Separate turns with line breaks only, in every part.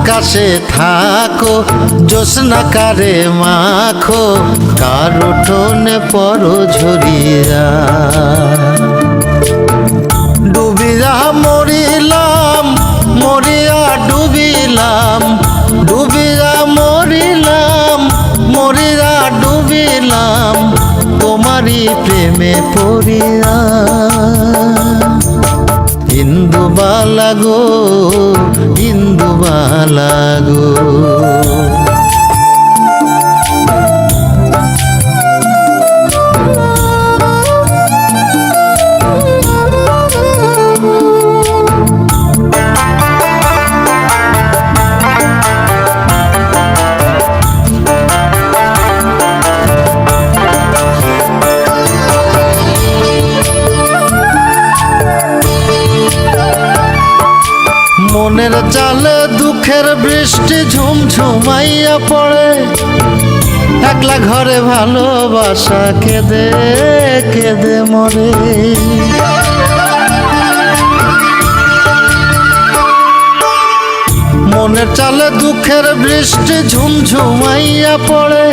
আকাশে থাকো জ্যোৎস্না কারে মাখো কার উঠোনে পরো ঝরিয়া ডুবিয়া মরিলাম মরিয়া ডুবিলাম ডুবিয়া মরিলাম মরিয়া ডুবিলাম তোমারই প্রেমে পড়িয়া ইন্দুবালা গো ইন্দুবালা গো মনের চালে দুঃখের বৃষ্টি ঝুমঝুমাইয়া পড়ে একলা ঘরে ভালোবাসা কেঁদে কেঁদে মরে মনের চালে দুঃখের বৃষ্টি ঝুমঝুমাইয়া পড়ে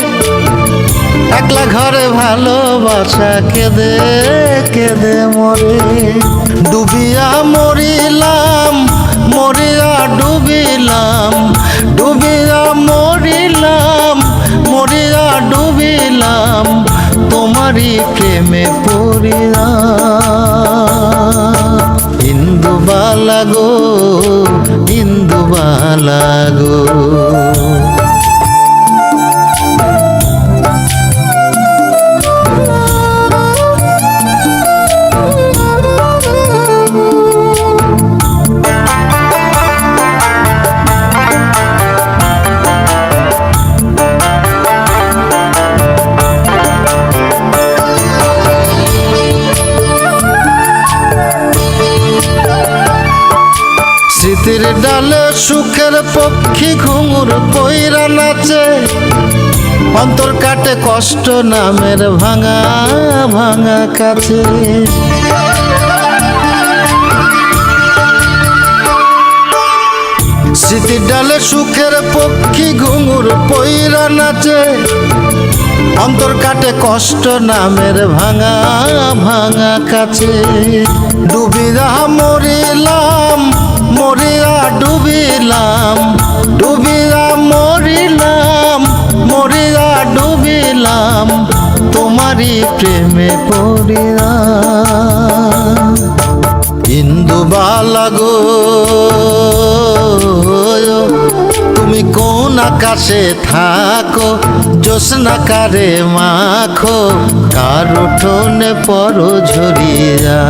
একলা ঘরে ভালোবাসা কেঁদে কেঁদে মরে ডুবিয়া মরিলাম মরিয়া ডুবিলাম ডুবিয়া মরিলাম মরিয়া ডুবিলাম তোমারই প্রেমে পড়িয়া ইন্দুবালা গো ইন্দুবালা গো স্মৃতির ডালে সুখের পক্ষী ঘুঙুর পইরা নাচে অন্তর কাটে কষ্ট নামের ভাঙা ভাঙা কাছে স্মৃতির ডালে সুখের পক্ষী ঘুঙুর পইরা নাচে অন্তর কাটে কষ্ট নামের ভাঙা ভাঙা কাছে ডুবিয়া মরিলাম মরিয়া ডুবিলাম ডুবিয়া মরিলাম মরিয়া ডুবিলাম তোমারই প্রেমে পড়িয়া ইন্দুবালা গো তুমি কোন আকাশে থাকো জ্যোৎস্না কারে মাখো কার উঠোনে পরো ঝরিয়া